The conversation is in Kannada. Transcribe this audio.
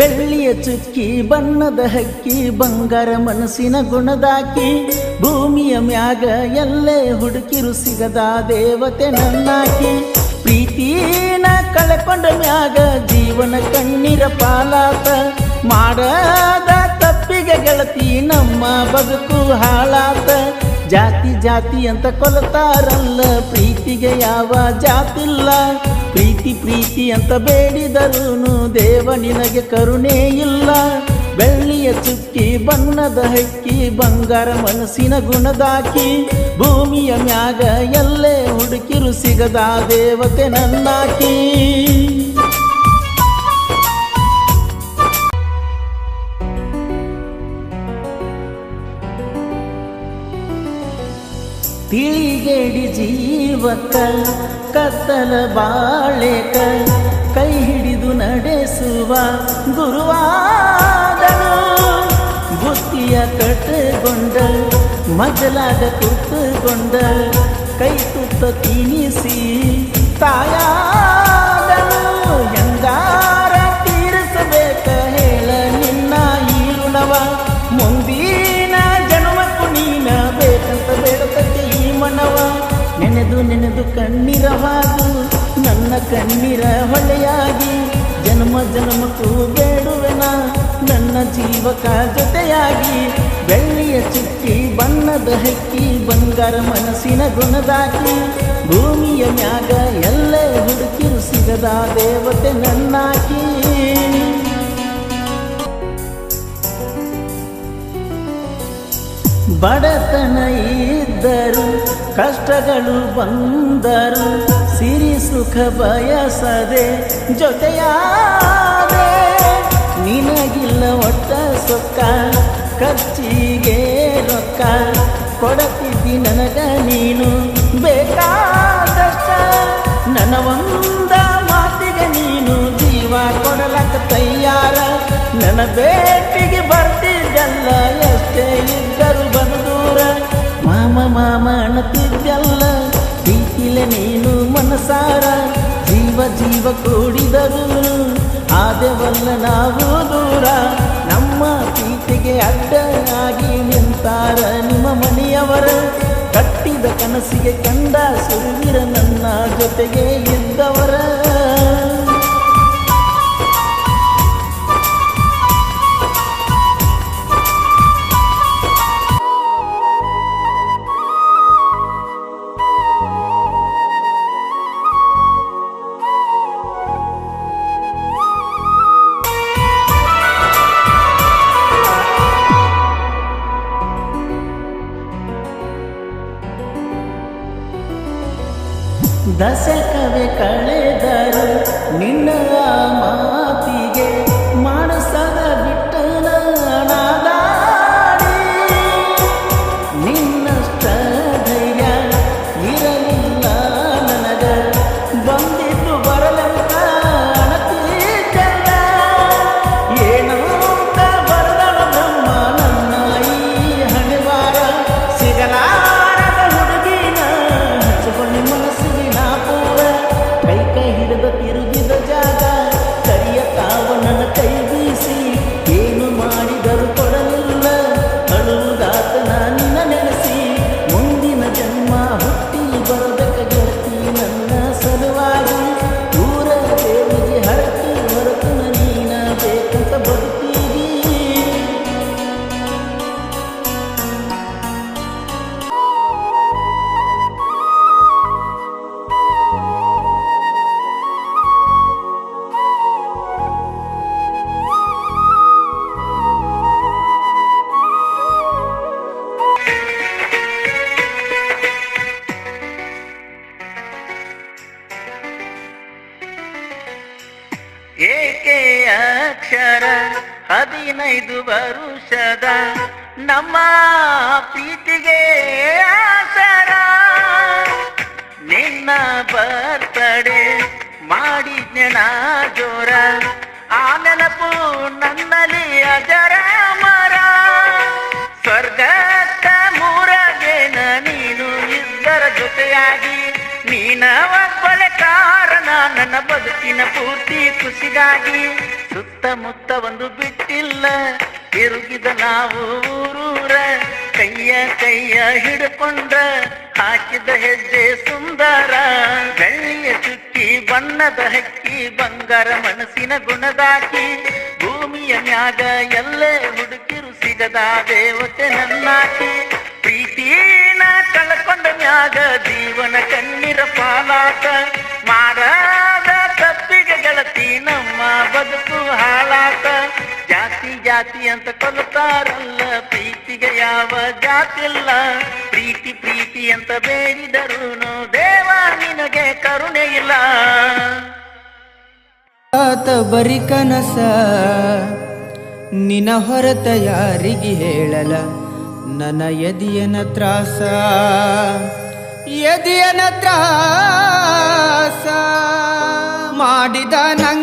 ಬೆಳ್ಳಿಯ ಚುಕ್ಕಿ ಬಣ್ಣದ ಹಕ್ಕಿ ಬಂಗಾರ ಮನಸ್ಸಿನ ಗುಣದಾಕಿ ಭೂಮಿಯ ಮ್ಯಾಗ ಎಲ್ಲೇ ಹುಡುಕಿರು ಸಿಗದ ದೇವತೆ ನನ್ನಾಕಿ ಪ್ರೀತಿನ ಕಳೆಕೊಂಡ ಮ್ಯಾಗ ಜೀವನ ಕಣ್ಣೀರ ಪಾಲಾತ ಮಾಡದ ತಪ್ಪಿಗೆ ಗೆಳತಿ ನಮ್ಮ ಬದುಕು ಹಾಳಾತ ಜಾತಿ ಜಾತಿ ಅಂತ ಕೊಲತಾರಲ್ಲ ಪ್ರೀತಿಗೆ ಯಾವ ಜಾತಿಲ್ಲ ಪ್ರೀತಿ ಪ್ರೀತಿ ಅಂತ ಬೇಡಿದರೂನು ದೇವ ನಿನಗೆ ಕರುಣೆ ಇಲ್ಲ ಬೆಳ್ಳಿಯ ಚುಕ್ಕಿ ಬಣ್ಣದ ಹಕ್ಕಿ ಬಂಗಾರ ಮನಸ್ಸಿನ ಗುಣದಾಕಿ ಭೂಮಿಯ ಮ್ಯಾಗ ಎಲ್ಲೇ ಹುಡುಕಿರು ಸಿಗದ ದೇವತೆ ನನ್ನಾಕಿ ತಿಳಿಗೇಡಿ ಜೀವಕ ಕತ್ತಲ ಬಾಳೆಕ ಕೈ ಹಿಡಿದು ನಡೆಸುವ ಗುರುವಾದನು ಬುತ್ತಿಯ ಕಟ್ಟಗೊಂಡ ಮಜಲಾಗ ಕೂತುಕೊಂಡ ಕೈ ತುತ್ತ ತಿನಿಸಿ ತಾಯಾದನು ಹೆಂಗಾರ ತೀರಿಸಬೇಕ ಹೇಳ ನಿನ್ನ ಈ ಋಣವ ಮುಂದಿನ ಜನ್ಮಕ್ಕೂ ನೀನ ಬೇಕಂತ ಬೇಡತಕ್ಕೆ ಈ ಮನವ ನೆನೆದು ನೆನೆದು ಕಣ್ಣೀರವಾಗು ನನ್ನ ಕಣ್ಣೀರ ಹೊಳೆಯಾಗಿ ಜನ್ಮ ಜನ್ಮಕ್ಕೂ ಬೇಡುವೆನ ನನ್ನ ಜೀವಕ ಜೊತೆಯಾಗಿ ಬೆಳ್ಳಿಯ ಚುಕ್ಕಿ ಬಣ್ಣದ ಹಕ್ಕಿ ಬಂಗಾರ ಮನಸ್ಸಿನ ಗುಣದಾಕಿ ಭೂಮಿಯ ಮ್ಯಾಗ ಎಲ್ಲೇ ಹುಡುಕಿರು ಸಿಗದ ದೇವತೆ ನನ್ನಾಕಿ ಬಡತನ ಇದ್ದರು ಕಷ್ಟಗಳು ಬಂದರು ಸಿರಿ ಸುಖ ಬಯಸದೆ ಜೊತೆಯಾದೆ ನಿನಗಿಲ್ಲ ಒಟ್ಟ ಸೊಕ್ಕ ಖರ್ಚಿಗೆ ರೊಕ್ಕ ಕೊಡತಿದ್ದಿ ನನಗ ನೀನು ಬೇಕಾದಷ್ಟ ನನ್ನ ಒಂದ ಮಾತಿಗೆ ನೀನು ಜೀವ ಕೊಡಲಕ್ಕ ತಯ್ಯಾರ ನನ್ನ ಭೇಟಿಗೆ ಬರ್ತಿದ್ದಲ್ಲ ಎಷ್ಟೇ ಇದ್ದರು ಬಂದೂರ ಮಾಮ ಮಾಮ ಅನ್ನತಿದ್ದಲ್ಲ ಪ್ರೀತಿಲೆ ನೀನು ಮನಸಾರ ಜೀವ ಜೀವ ಕೂಡಿದರು ಆದೆವಲ್ಲ ನಾವು ದೂರ ನಮ್ಮ ಪ್ರೀತಿಗೆ ಅಡ್ಡನಾಗಿ ನಿಂತಾರ ನಿಮ್ಮ ಮನೆಯವರ ಕಟ್ಟಿದ ಕನಸಿಗೆ ಕಂಡ ಸುರುವಿರ ನನ್ನ ಜೊತೆಗೆ ಇದ್ದವರ ದಶಕವೇ ಕಳೆದರು ನಿನ್ನ ಮಾತಿಗೆ ಮಾನಸದ ಬಿಟ್ಟನ ನಾದಾಡಿ ನಿನ್ನಷ್ಟ ಧೈರ್ಯ ಇರಲಿಲ್ಲ ನನಗ ಬಂದಿದ್ದು ಬರಲಂತ ಅಣತಿದ್ದಲ್ಲ ಏನಂತ ಬರದಳ ಬ್ರಹ್ಮ ನನ್ನ ಈ ಹಣೆವಾರ ಸಿಗಲಾರದ ಹುಡುಗಿನ ಹಚ್ಚಿಕೊಂಡು ಮನಸ್ಸಿಗೆ ಕೈ ಹಿಡಿದ ತಿರುಗಿದ ಜಾಗ ಕರಿಯ ತಾವ ನನ್ನ ಕೈ ಬೀಸಿ ಏನು ಮಾಡಿದರೂ ಕೊಡಲಿಲ್ಲ ಅಳುವುದಾತ ನಿನ್ನ ನೆನೆಸಿ ಮುಂದಿನ ಜನ್ಮ ಹುಟ್ಟಿ ಬರಬೇಕ ಗೆಳತಿ ನನ್ನ ಸಲುವಾಗಿ ದೂರ ದೇವಿಗೆ ಹರಕಿ ಹೊರತು ನೀನ ಬೇಕಂತ ಬರುತ್ತೀರಿ ಏಕೆ ಅಕ್ಷರ 15 ವರುಷದ ನಮ್ಮ ಪ್ರೀತಿಗೆ ಆಸರ ನಿನ್ನ ಬರ್ತಡೆ ಮಾಡಿದ್ನೆ ನಾ ಜೋರ ಆ ನೆನಪು ನನ್ನಲ್ಲಿ ಅಜರ ಮರ ಸ್ವರ್ಗದ ಮೂರಗೇನ ನೀನು ಇದ್ದರ ಜೊತೆಯಾಗಿ ನೀನ ಒಬ್ಬಳೆ ಕಾರಣ ನನ್ನ ಬದುಕಿನ ಪೂರ್ತಿ ಖುಷಿಗಾಗಿ ಸುತ್ತಮುತ್ತ ಒಂದು ಬಿಟ್ಟಿಲ್ಲ, ತಿರುಗಿದ ನಾವು ಊರೂರ, ಕೈಯ ಹಿಡ್ಕೊಂಡ ಹಾಕಿದ ಹೆಜ್ಜೆ ಸುಂದರ. ಬೆಳ್ಳಿಯ ಚುಕ್ಕಿ ಬಣ್ಣದ ಹಕ್ಕಿ, ಬಂಗಾರ ಮನಸ್ಸಿನ ಗುಣದಾಕಿ, ಭೂಮಿಯ ಮ್ಯಾಗ ಎಲ್ಲೇ ಹುಡುಕಿರು ಸಿಗದ ದೇವತೆ ನನ್ನಾಕಿ. ಪ್ರೀತಿನ ಕಳ್ಕೊಂಡ ಮ್ಯಾಗ ಜೀವನ ಕಣ್ಣೀರ ಪಾಲಾಟ, ಮಾಡಾದ ತಪ್ಪಿಗೆ ಗೆಳತಿ ನಮ್ಮ ಬದುಕು ಹಾಳಾಟ. ಜಾತಿ ಜಾತಿ ಅಂತ ಕೊಲ್ತಾರಲ್ಲ, ಪ್ರೀತಿಗೆ ಯಾವ ಜಾತಿಲ್ಲ. ಪ್ರೀತಿ ಪ್ರೀತಿ ಅಂತ ಬೇಡಿದರೂನು ದೇವ ನಿನಗೆ ಕರುಣೆ ಇಲ್ಲ. ಆತ ಬರಿ ಕನಸ ನಿನ ಹೊರತ ಯಾರಿಗೆ ಹೇಳಲ, ನನ್ನ ಎದಿಯನ ತ್ರಾಸ ಮಾಡಿದ ನಂಗ